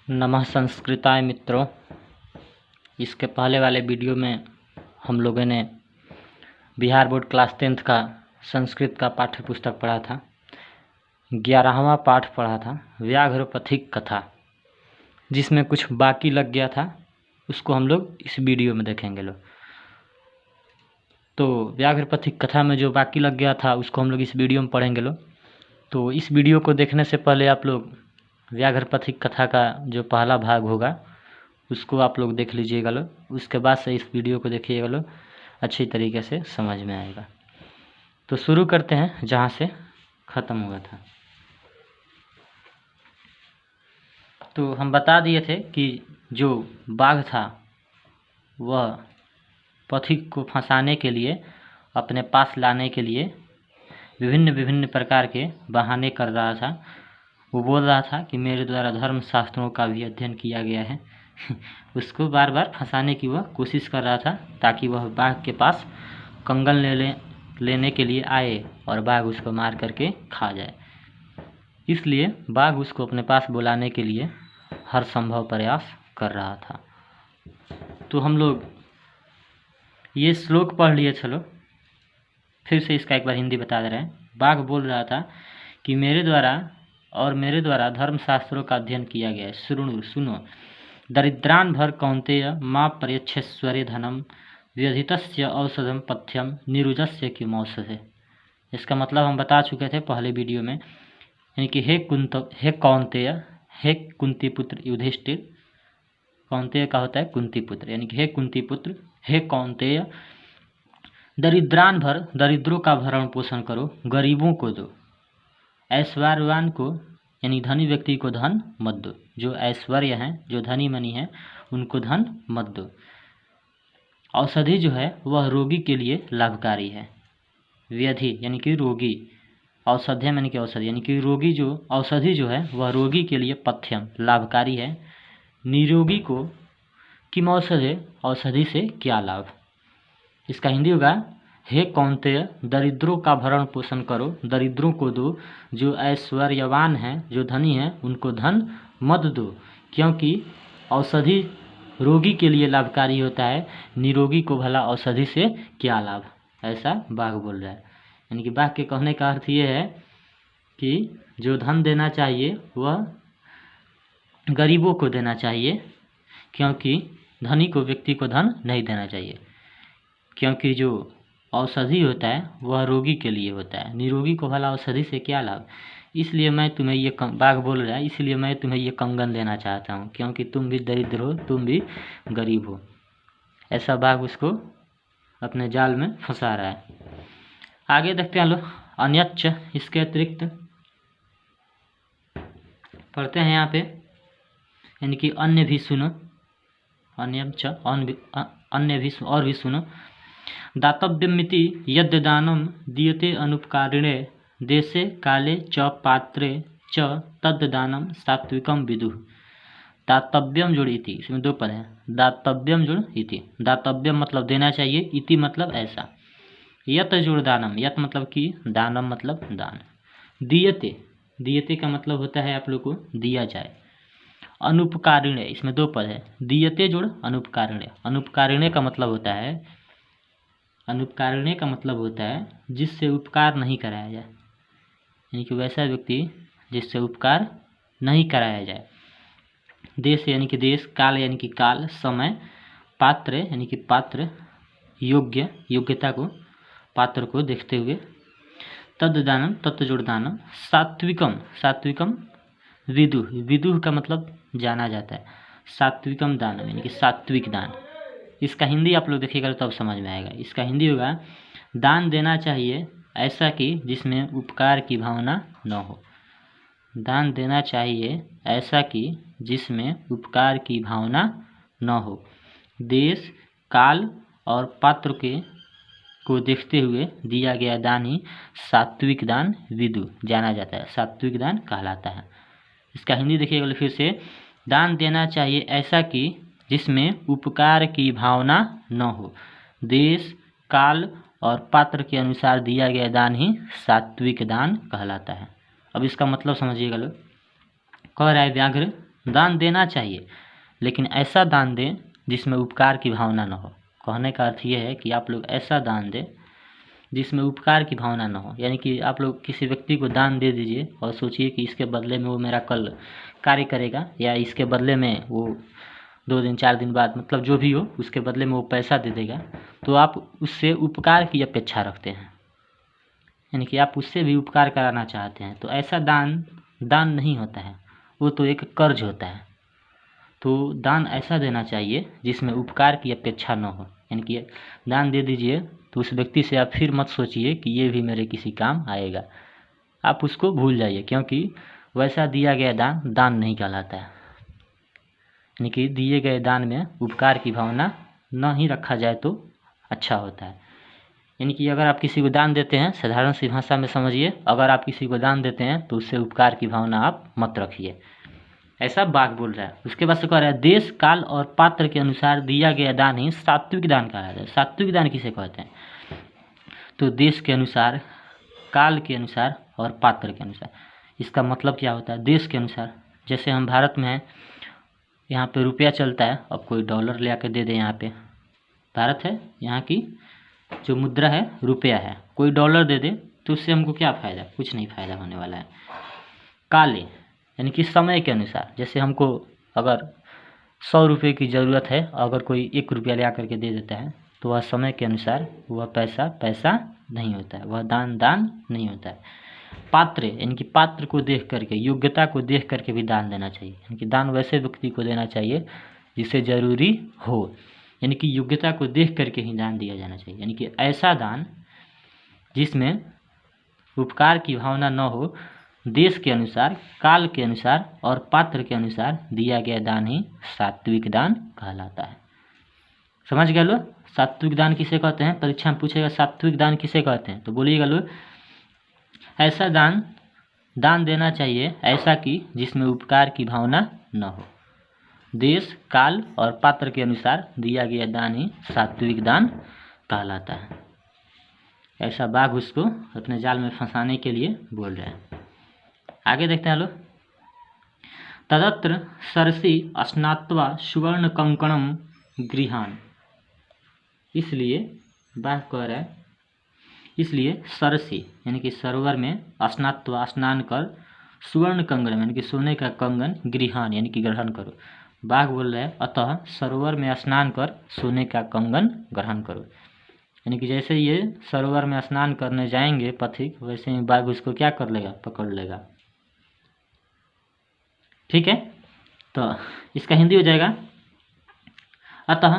नमः संस्कृताय मित्रों। इसके पहले वाले वीडियो में हम लोगों ने बिहार बोर्ड क्लास 10th का संस्कृत का पाठ्य पुस्तक पढ़ा था। 11वां पाठ पढ़ा था व्याघ्रपथिक कथा, जिसमें कुछ बाकी लग गया था, उसको हम लोग इस वीडियो में देखेंगे लोग। तो व्याघ्रपथिक कथा में जो बाकी लग गया था उसको हम लोग इस वीडियो में पढ़ेंगे लोग। तो इस वीडियो को देखने से पहले आप लोग व्याघ्रपथिक कथा का जो पहला भाग होगा उसको आप लोग देख लीजिएगा लोग, उसके बाद से इस वीडियो को देखिएगा लोग, अच्छी तरीके से समझ में आएगा। तो शुरू करते हैं जहाँ से ख़त्म हुआ था। तो हम बता दिए थे कि जो बाघ था वह पथिक को फंसाने के लिए, अपने पास लाने के लिए विभिन्न विभिन्न प्रकार के बहाने कर रहा था। वो बोल रहा था कि मेरे द्वारा धर्म शास्त्रों का भी अध्ययन किया गया है। उसको बार बार फंसाने की वह कोशिश कर रहा था ताकि वह बाघ के पास कंगन लेने के लिए आए और बाघ उसको मार करके खा जाए। इसलिए बाघ उसको अपने पास बुलाने के लिए हर संभव प्रयास कर रहा था। तो हम लोग ये श्लोक पढ़ लिए, चलो फिर से इसका एक बार हिंदी बता दे रहे हैं। बाघ बोल रहा था कि मेरे द्वारा धर्मशास्त्रों का अध्ययन किया गया है। सुनो दरिद्रान भर कौन्तेय माँ पर्यच्छेश्वरे धनम व्यधितस्य औषधम पथ्यम निरुजस्य किमौषधे। इसका मतलब हम बता चुके थे पहले वीडियो में, यानी कि हे कौन्तेय, हे कुंती पुत्र युधिष्ठिर। कौन्तेय का होता है कुंती पुत्र, यानी कि हे कुंती पुत्र, हे कौन्तेय, दरिद्रान भर, दरिद्रों का भरण पोषण करो, गरीबों को दो, ऐश्वर्यवान को यानी धनी व्यक्ति को धन मत दो। जो ऐश्वर्य हैं, जो धनी मनी हैं, उनको धन मत दो। औषधि जो है वह रोगी के लिए लाभकारी है। व्याधि यानी कि रोगी, औषध्यम यानी कि औषधि, यानी कि रोगी जो औषधि जो है वह रोगी के लिए पथ्यम लाभकारी है। निरोगी को किम औषधे, औषधि से क्या लाभ। इसका हिंदी होगा, हे कौन्तेय, दरिद्रों का भरण पोषण करो, दरिद्रों को दो, जो ऐश्वर्यवान हैं, जो धनी हैं, उनको धन मत दो, क्योंकि औषधि रोगी के लिए लाभकारी होता है, निरोगी को भला औषधि से क्या लाभ। ऐसा बाघ बोल रहा है। यानी कि बाघ के कहने का अर्थ ये है कि जो धन देना चाहिए वह गरीबों को देना चाहिए, क्योंकि धनी को, व्यक्ति को धन नहीं देना चाहिए, क्योंकि जो औषधि होता है वह रोगी के लिए होता है, निरोगी को भला औषधि से क्या लाभ। इसलिए मैं तुम्हें ये बाघ बोल रहा है, इसलिए मैं तुम्हें ये कंगन देना चाहता हूँ, क्योंकि तुम भी दरिद्र हो, तुम भी गरीब हो। ऐसा बाघ उसको अपने जाल में फंसा रहा है। आगे देखते हैं लोग, अन्यच्च, इसके अतिरिक्त पढ़ते हैं यहाँ पे, यानी कि अन्य भी सुनो, अन्यच्च अन्य भी और भी सुनो। दातव्यमिति यद्दानम दीयते अनुपकारिणे देशे काले च पात्रे च तद्दानम सात्विकम विदुः। दातव्यम जुड़ इति, इसमें दो पद हैं। दातव्यम जुड़ इति, दातव्यम मतलब देना चाहिए, इति मतलब ऐसा, यत जुड़ दानम, यत मतलब कि, दानम मतलब दान, दीयते, दीयते का मतलब होता है आप लोग को दिया जाए। अनुपकारिणे, इसमें दो पद है, दीयते जुड़ अनुपकारिणे। अनुपकारिणे का मतलब होता है, अनुपकारिणे का मतलब होता है जिससे उपकार नहीं कराया जाए, यानी कि वैसा व्यक्ति जिससे उपकार नहीं कराया जाए। देश यानी कि देश, काल यानी कि काल, समय, पात्र यानी कि पात्र, योग्य, योग्यता को, पात्र को देखते हुए। तद्दानम, तत्जुड़ दानम, सात्विकम, सात्विकम विदुः, विदुः का मतलब जाना जाता है, सात्विकम दानम यानी कि सात्विक दान। इसका हिंदी आप लोग देखिएगा तब समझ में आएगा। इसका हिंदी होगा, दान देना चाहिए ऐसा कि जिसमें उपकार की भावना न हो। दान देना चाहिए ऐसा कि जिसमें उपकार की भावना न हो। देश, काल और पात्र को देखते हुए दिया गया दान ही सात्विक दान विदु जाना जाता है, सात्विक दान कहलाता है। इसका हिंदी देखिएगा फिर से, दान देना चाहिए ऐसा कि जिसमें उपकार की भावना न हो। देश, काल और पात्र के अनुसार दिया गया दान ही सात्विक दान कहलाता है। अब इसका मतलब समझिएगा लोग। कह रहा है व्याघ्र दान देना चाहिए, लेकिन ऐसा दान दें जिसमें उपकार की भावना न हो। कहने का अर्थ ये है कि आप लोग ऐसा दान दें जिसमें उपकार की भावना न हो। यानी कि आप लोग किसी व्यक्ति को दान दे दीजिए और सोचिए कि इसके बदले में वो मेरा कल कार्य करेगा, या इसके बदले में वो 2 दिन 4 दिन बाद, मतलब जो भी हो, उसके बदले में वो पैसा दे देगा, तो आप उससे उपकार की अपेक्षा रखते हैं, यानी कि आप उससे भी उपकार कराना चाहते हैं। तो ऐसा दान नहीं होता है, वो तो एक कर्ज होता है। तो दान ऐसा देना चाहिए जिसमें उपकार की अपेक्षा न हो। यानी कि दान दे दीजिए तो उस व्यक्ति से आप फिर मत सोचिए कि ये भी मेरे किसी काम आएगा, आप उसको भूल जाइए, क्योंकि वैसा दिया गया दान नहीं कहलाता है। यानी कि दिए गए दान में उपकार की भावना न ही रखा जाए तो अच्छा होता है। यानी कि अगर आप किसी को दान देते हैं, साधारण सी भाषा में समझिए, अगर आप किसी को दान देते हैं तो उससे उपकार की भावना आप मत रखिए, ऐसा बाघ बोल रहा है। उसके बाद से कह रहा है देश काल और पात्र के अनुसार दिया गया दान ही सात्विक दान कहा जाता है। सात्विक दान किसे कहते हैं? तो देश के अनुसार, काल के अनुसार और पात्र के अनुसार। इसका मतलब क्या होता है? देश के अनुसार, जैसे हम भारत में हैं, यहाँ पे रुपया चलता है, अब कोई डॉलर ले आके दे दे। यहाँ पे भारत है, यहाँ की जो मुद्रा है रुपया है, कोई डॉलर दे दे तो उससे हमको क्या फ़ायदा? कुछ नहीं फ़ायदा होने वाला है। काले यानी कि समय के अनुसार, जैसे हमको अगर 100 रुपये की ज़रूरत है, अगर कोई 1 रुपया ले आकर के दे देता है तो वह समय के अनुसार वह पैसा नहीं होता है, वह दान नहीं होता है। पात्र यानी कि पात्र को देख करके, योग्यता को देख करके भी दान देना चाहिए। यानी कि दान वैसे व्यक्ति को देना चाहिए जिसे ज़रूरी हो, यानी कि योग्यता को देख करके ही दान दिया जाना चाहिए। यानी कि ऐसा दान जिसमें उपकार की भावना न हो, देश के अनुसार, काल के अनुसार और पात्र के अनुसार दिया गया दान ही सात्विक दान कहलाता है। समझ गए लो? सात्विक दान किसे कहते हैं? परीक्षा में पूछेगा सात्विक दान किसे कहते हैं, तो बोलिएगा लो ऐसा दान देना चाहिए ऐसा कि जिसमें उपकार की भावना न हो, देश, काल और पात्र के अनुसार दिया गया दान ही सात्विक दान कहलाता है। ऐसा बाघ उसको अपने जाल में फंसाने के लिए बोल रहे हैं। आगे देखते हैं लोग। तदत्र सरसी स्नात्वा सुवर्ण कंकणम गृहान। इसलिए बाघ कह रहा है, इसलिए सरसी यानी कि सरोवर में स्नात्वा स्नान कर, सुवर्ण कंगन यानी कि सोने का कंगन, गृहान यानी कि ग्रहण करो। बाघ बोल रहा है अतः सरोवर में स्नान कर सोने का कंगन ग्रहण करो। यानी कि जैसे ये सरोवर में स्नान करने जाएंगे पथिक, वैसे ही बाघ उसको क्या कर लेगा? पकड़ लेगा। ठीक है, तो इसका हिंदी हो जाएगा अतः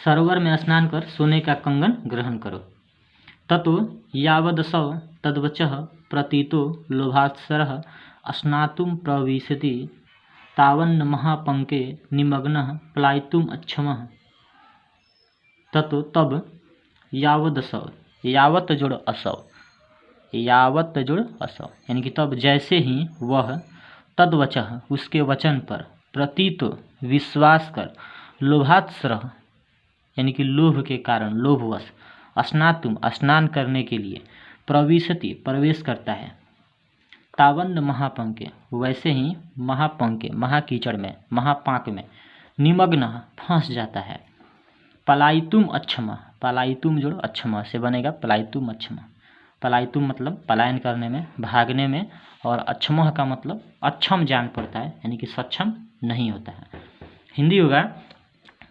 सरोवर में स्नान कर सोने का कंगन ग्रहण करो। ततो यावदसौ तद्वचः प्रतीतो लोभात्सरः स्नातुं प्रविशति तावन्न महापंके निमग्नः पलायितुम् अच्छमः। ततो तब, यावदसौ, यावत जोड़ असौ, यावत जोड़ असौ यानी कि तब जैसे ही वह, तद्वचः उसके वचन पर, प्रतीतो विश्वास कर, लोभात्सरः यानी कि लोभ के कारण, लोभवश, स्नातुम स्नान करने के लिए, प्रविशति प्रवेश करता है, तावन्न महापंके वैसे ही महापंके महाकीचड़ में, महापाक में, निमग्न फंस जाता है, पलायितुम अच्छमा, पलायितुम जोड़ अच्छमा से बनेगा पलायितुम अच्छमा। पलायितुम मतलब पलायन करने में, भागने में, और अच्छमह का मतलब अक्षम जान पड़ता है यानी कि सक्षम नहीं होता है। हिंदी होगा,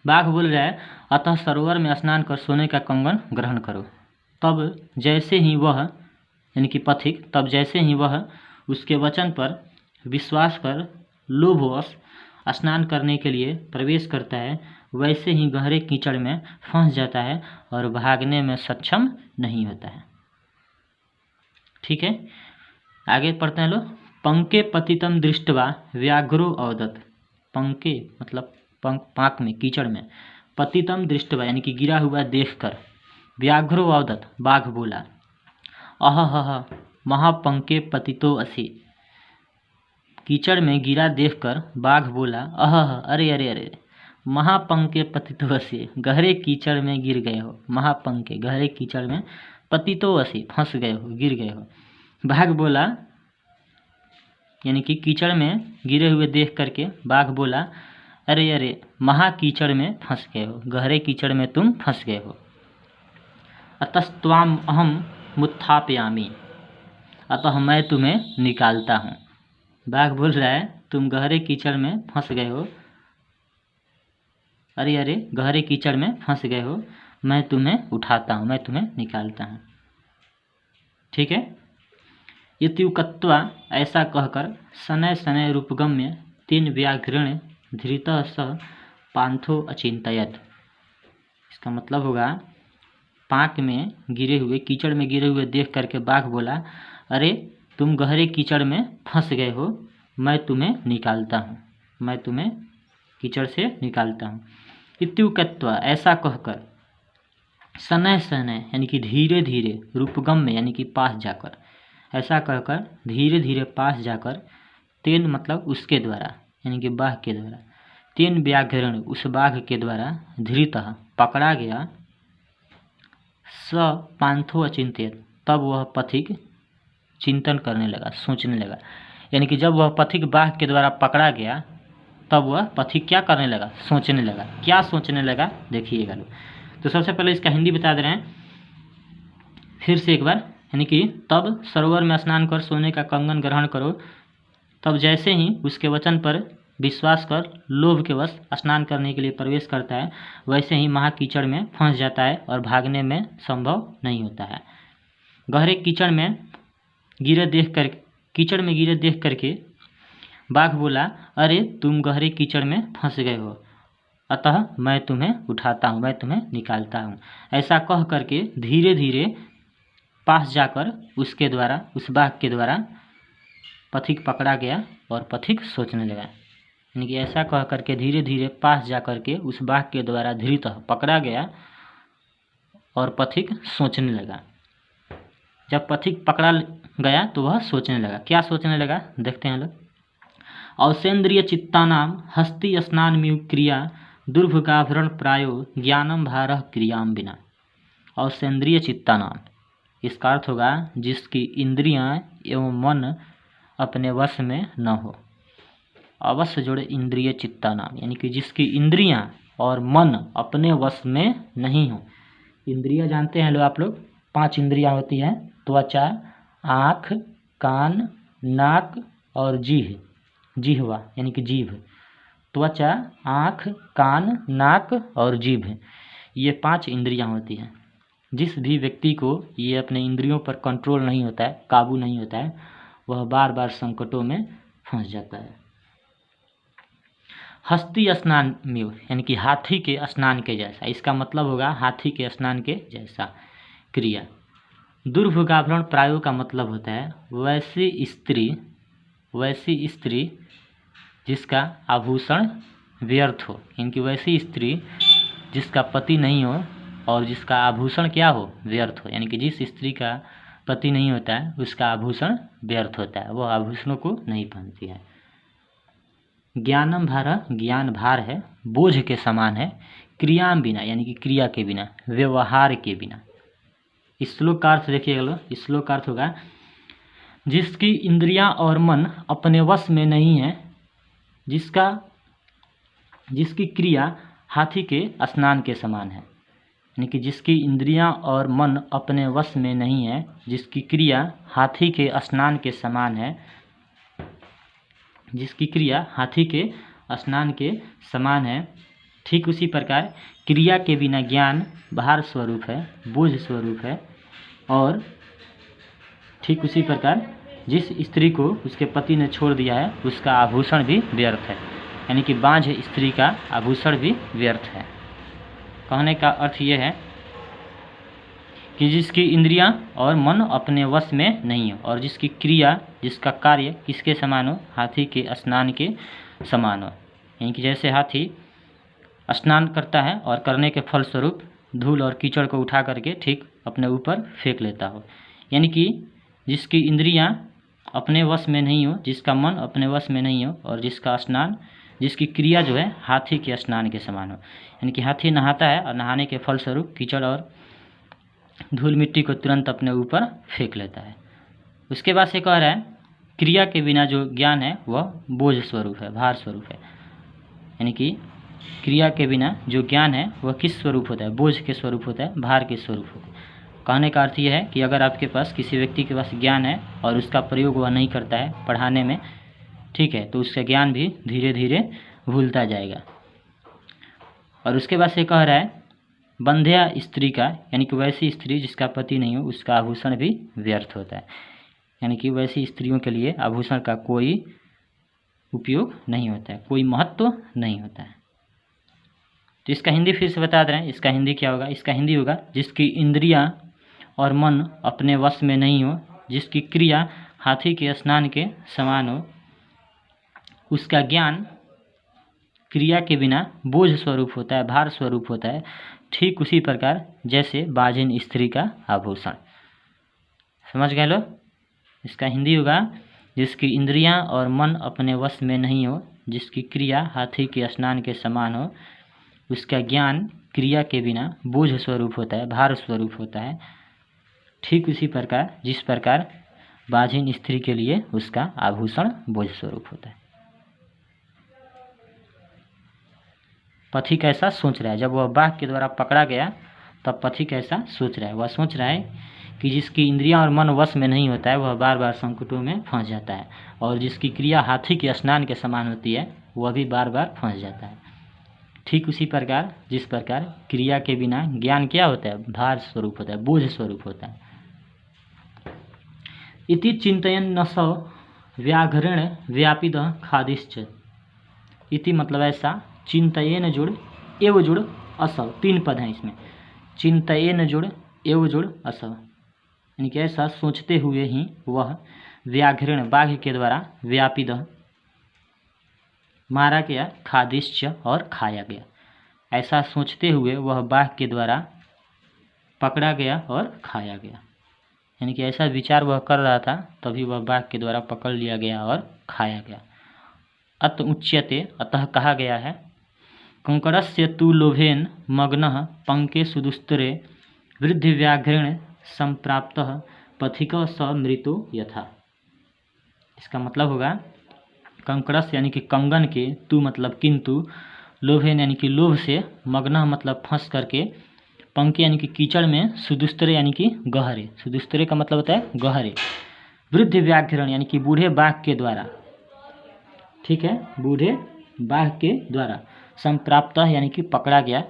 बाघ बोल रहा है अतः सरोवर में स्नान कर सोने का कंगन ग्रहण करो। तब जैसे ही वह यानी कि पथिक, तब जैसे ही वह उसके वचन पर विश्वास कर लोभवश स्नान करने के लिए प्रवेश करता है, वैसे ही गहरे कीचड़ में फंस जाता है और भागने में सक्षम नहीं होता है। ठीक है, आगे पढ़ते हैं लोग। पंके पतितम दृष्टवा व्याघ्रो अवदत्। पंके मतलब पाक में, कीचड़ में, पतितम दृष्टवा यानी कि गिरा हुआ देखकर, व्याघ्रो अवदत् बाघ बोला, अहह महापंके पतितो असि। कीचड़ में गिरा देखकर बाघ बोला, अहह अरे अरे अरे, महापंके पतितो असि, गहरे कीचड़ में गिर गए हो। महापंके गहरे कीचड़ में, पतितो असि फंस गए हो, गिर गए हो। बाघ बोला यानी कि कीचड़ में गिरे हुए देख करके बाघ बोला, अरे अरे महा कीचड़ में फंस गए हो, गहरे कीचड़ में तुम फंस गए हो। अतस्त्वाम अहम मुत्थापयामि, अतः मैं तुम्हें निकालता हूँ। बाघ बोल रहा है तुम गहरे कीचड़ में फंस गए हो, अरे अरे गहरे कीचड़ में फंस गए हो, मैं तुम्हें उठाता हूँ, मैं तुम्हें निकालता हूँ। ठीक है। इत्युक्त्वा ऐसा कहकर शनैः शनैः रूपगम्य तेन व्याघ्रेण धृतः सः पान्थो अचिन्तयत्। इसका मतलब होगा पाक में गिरे हुए, कीचड़ में गिरे हुए देख करके बाघ बोला, अरे तुम गहरे कीचड़ में फंस गए हो, मैं तुम्हें निकालता हूँ, मैं तुम्हें कीचड़ से निकालता हूँ। इत्युक्त्वा ऐसा कहकर शनैः शनैः यानी कि धीरे धीरे, रूपगम में यानी कि पास जाकर, ऐसा कहकर धीरे धीरे पास जाकर, तेन मतलब उसके द्वारा यानी कि बाघ के द्वारा, तेन व्याघ्रण उस बाघ के द्वारा, धृतः पकड़ा गया, स पान्थो अचिंत्यत तब वह पथिक चिंतन करने लगा, सोचने लगा। यानी कि जब वह पथिक बाघ के द्वारा पकड़ा गया तब वह पथिक क्या करने लगा, सोचने लगा। क्या सोचने लगा देखिएगा लोग। तो सबसे पहले इसका हिंदी बता दे रहे हैं फिर से एक बार, यानी कि तब सरोवर में स्नान कर सोने का कंगन ग्रहण करो, तब जैसे ही उसके वचन पर विश्वास कर लोभ के वश स्नान करने के लिए प्रवेश करता है, वैसे ही महाकीचड़ में फंस जाता है और भागने में संभव नहीं होता है। गहरे कीचड़ में गिरे देख करके बाघ बोला, अरे तुम गहरे कीचड़ में फंस गए हो, अतः मैं तुम्हें उठाता हूँ, मैं तुम्हें निकालता हूँ। ऐसा कह करके धीरे धीरे पास जाकर उसके द्वारा, उस बाघ के द्वारा पथिक पकड़ा गया और पथिक सोचने लगा। यानी कि ऐसा कह करके धीरे धीरे पास जा करके उस बाघ के द्वारा धृतः पकड़ा गया और पथिक सोचने लगा। जब पथिक पकड़ा गया तो वह सोचने लगा। क्या सोचने लगा देखते हैं लोग। औसेन्द्रिय चित्तानाम हस्ति स्नानमिव क्रिया दुर्भगाभरण प्रायो ज्ञानम भारः क्रियाम बिना। औसेन्द्रिय चित्तानाम, इसका अर्थ होगा जिसकी इंद्रियां एवं मन अपने वश में न हो। अवश्य जोड़े इंद्रिय चित्तानाम, यानी कि जिसकी इंद्रियां और मन अपने वश में नहीं हो। इंद्रियां जानते हैं लोग आप लोग, 5 इंद्रियां होती हैं, त्वचा, आँख, कान, नाक और जिह्वा यानी कि जीभ। त्वचा, आँख, कान, नाक और जीभ, ये 5 इंद्रियां होती हैं। जिस भी व्यक्ति को ये अपने इंद्रियों पर कंट्रोल नहीं होता है, काबू नहीं होता है, वह बार बार संकटों में फंस जाता है। हस्ती स्नान में यानी कि हाथी के स्नान के जैसा, इसका मतलब होगा हाथी के स्नान के जैसा क्रिया। दुर्भगाभरण प्रायो का मतलब होता है वैसी स्त्री जिसका आभूषण व्यर्थ हो, यानी वैसी स्त्री जिसका पति नहीं हो और जिसका आभूषण क्या हो, व्यर्थ हो। यानी कि जिस स्त्री का पति नहीं होता है उसका आभूषण व्यर्थ होता है, वह आभूषणों को नहीं पहनती है। ज्ञानम भार, ज्ञान भार है, बोझ के समान है। क्रियाम बिना यानी कि क्रिया के बिना, व्यवहार के बिना। इस श्लोक का अर्थ देखिएगा लोग। इस श्लोक का अर्थ होगा जिसकी इंद्रियां और मन अपने वश में नहीं है, जिसकी क्रिया हाथी के स्नान के समान है। यानी कि जिसकी इंद्रियां और मन अपने वश में नहीं है, जिसकी क्रिया हाथी के स्नान के समान है, जिसकी क्रिया हाथी के स्नान के समान है, ठीक उसी प्रकार क्रिया के बिना ज्ञान भार स्वरूप है, बोझ स्वरूप है। और ठीक उसी प्रकार जिस स्त्री को उसके पति ने छोड़ दिया है उसका आभूषण भी व्यर्थ है, यानी कि बांझ स्त्री का आभूषण भी व्यर्थ है। कहने का अर्थ ये है कि जिसकी इंद्रियां और मन अपने वश में नहीं हो और जिसकी क्रिया, जिसका कार्य किसके समान हो, हाथी के स्नान के समान हो। यानी कि जैसे हाथी स्नान करता है और करने के फलस्वरूप धूल और कीचड़ को उठा करके ठीक अपने ऊपर फेंक लेता हो। यानी कि जिसकी इंद्रियां अपने वश में नहीं हो, जिसका मन अपने वश में नहीं हो और जिसका स्नान, जिसकी क्रिया जो है हाथी के स्नान के समान हो। यानी कि हाथी नहाता है और नहाने के फलस्वरूप कीचड़ और धूल मिट्टी को तुरंत अपने ऊपर फेंक लेता है। उसके बाद से कह रहा है क्रिया के बिना जो ज्ञान है वह बोझ स्वरूप है, भार स्वरूप है। यानी कि क्रिया के बिना जो ज्ञान है वह किस स्वरूप होता है? बोझ के स्वरूप होता है, भार के स्वरूप होता है। कहने का अर्थ यह है कि अगर आपके पास किसी व्यक्ति के पास ज्ञान है और उसका प्रयोग वह नहीं करता है पढ़ाने में, ठीक है, तो उसका ज्ञान भी धीरे धीरे भूलता जाएगा। और उसके बाद से कह रहा है बंध्या स्त्री का, यानी कि वैसी स्त्री जिसका पति नहीं हो, उसका आभूषण भी व्यर्थ होता है। यानी कि वैसी स्त्रियों के लिए आभूषण का कोई उपयोग नहीं होता है, कोई महत्व नहीं होता है। तो इसका हिंदी फिर से बता दे रहे हैं। इसका हिंदी क्या होगा? इसका हिंदी होगा जिसकी इंद्रियां और मन अपने वश में नहीं हो, जिसकी क्रिया हाथी के स्नान के समान हो, उसका ज्ञान क्रिया के बिना बोझ स्वरूप होता है, भार स्वरूप होता है। ठीक उसी प्रकार जैसे बाजिन स्त्री का आभूषण। समझ गए लोग? इसका हिंदी होगा जिसकी इंद्रियां और मन अपने वश में नहीं हो, जिसकी क्रिया हाथी के स्नान के समान हो, उसका ज्ञान क्रिया के बिना बोझ स्वरूप होता है, भार स्वरूप होता है। ठीक उसी प्रकार जिस प्रकार बाजिन स्त्री के लिए उसका आभूषण बोझ स्वरूप होता है। पथिक ऐसा सोच रहा है, जब वह बाघ के द्वारा पकड़ा गया तब पथिक ऐसा सोच रहा है। वह सोच रहा है कि जिसकी इंद्रियां और मन वश में नहीं होता है वह बार बार संकटों में फंस जाता है, और जिसकी क्रिया हाथी के स्नान के समान होती है वह भी बार बार फंस जाता है। ठीक उसी प्रकार जिस प्रकार क्रिया के बिना ज्ञान क्या होता है? भार स्वरूप होता है, बोझ स्वरूप होता है। इति चिंतयन् नसौ व्याघ्रेण व्यापित खादिश्च। इति मतलब ऐसा, चिंतयेन जुड़ एव जुड़ असव, 3 पद हैं इसमें। चिंतयेन जुड़ एव जुड़ असव, यानी कि ऐसा सोचते हुए ही वह व्याघ्रेण बाघ के द्वारा व्यापित मारा गया, खादिश्च और खाया गया। ऐसा सोचते हुए वह बाघ के द्वारा पकड़ा गया और खाया गया। यानी कि ऐसा विचार वह कर रहा था तभी वह बाघ के द्वारा पकड़ लिया गया और खाया गया। अत उच्यते, अतः कहा गया है, कंकड़स्य तु लोभेन मग्नः पंके सुदुस्तरे वृद्धिव्याघ्रेण संप्राप्तः पथिकः स मृतो यथा। इसका मतलब होगा कंकड़स यानी कि कंगन के, तू मतलब किंतु, लोभेन यानी कि लोभ से, मग्नः मतलब फंस करके, पंके यानी कि कीचड़ में, सुदुस्तरे यानी कि गहरे, सुदुस्तरे का मतलब होता है गहरे, वृद्ध व्याघ्रण यानी कि बूढ़े बाघ के द्वारा, ठीक है, बूढ़े बाघ के द्वारा, संप्राप्त यानी कि पकड़ा गया,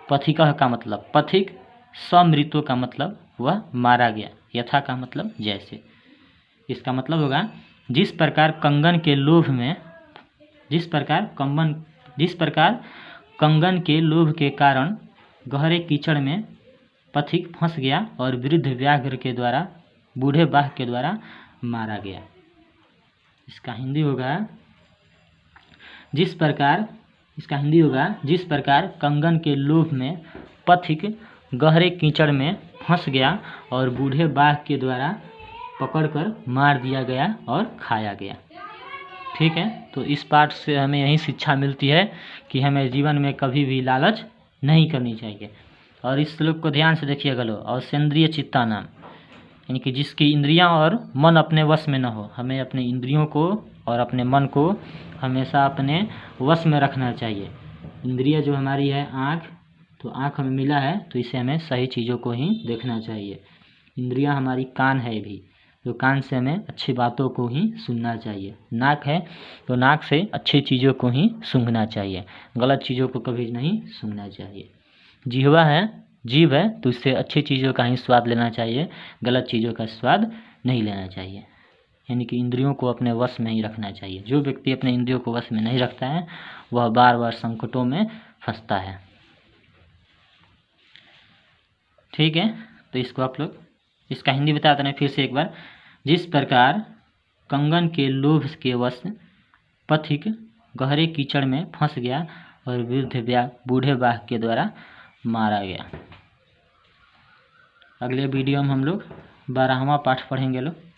पथिकः का मतलब पथिक, समृतो का मतलब वह मारा गया, यथा का मतलब जैसे। इसका मतलब होगा जिस प्रकार कंगन के लोभ में, जिस प्रकार कंगन के लोभ के कारण गहरे कीचड़ में पथिक फंस गया और वृद्ध व्याघ्र के द्वारा, बूढ़े बाघ के द्वारा मारा गया। इसका हिंदी होगा जिस प्रकार कंगन के लोभ में पथिक गहरे कीचड़ में फंस गया और बूढ़े बाघ के द्वारा पकड़कर मार दिया गया और खाया गया। ठीक है, तो इस पाठ से हमें यही शिक्षा मिलती है कि हमें जीवन में कभी भी लालच नहीं करनी चाहिए। और इस श्लोक को ध्यान से देखिएगा लो, और सेंद्रिय चित्ता नाम, यानी कि जिसकी इंद्रियां और मन अपने वश में न हो, हमें अपने इंद्रियों को और अपने मन को हमेशा अपने वश में रखना चाहिए। इंद्रिय जो हमारी है आँख, तो आँख हमें मिला है तो इसे हमें सही चीज़ों को ही देखना चाहिए। इंद्रियां हमारी कान है भी, तो कान से हमें अच्छी बातों को ही सुनना चाहिए। नाक है तो नाक से अच्छी चीज़ों को ही सूंघना चाहिए, गलत चीज़ों को कभी नहीं सूंघना चाहिए। जीभ है तो उससे अच्छी चीज़ों का ही स्वाद लेना चाहिए, गलत चीज़ों का स्वाद नहीं लेना चाहिए। यानी कि इंद्रियों को अपने वश में ही रखना चाहिए। जो व्यक्ति अपने इंद्रियों को वश में नहीं रखता है वह बार बार संकटों में फंसता है। ठीक है, तो इसको आप लोग, इसका हिंदी बता देना फिर से एक बार। जिस प्रकार कंगन के लोभ के वश पथिक गहरे कीचड़ में फंस गया और बूढ़े बाघ के द्वारा मारा गया। अगले वीडियो में हम लोग 12वां पाठ पढ़ेंगे लोग।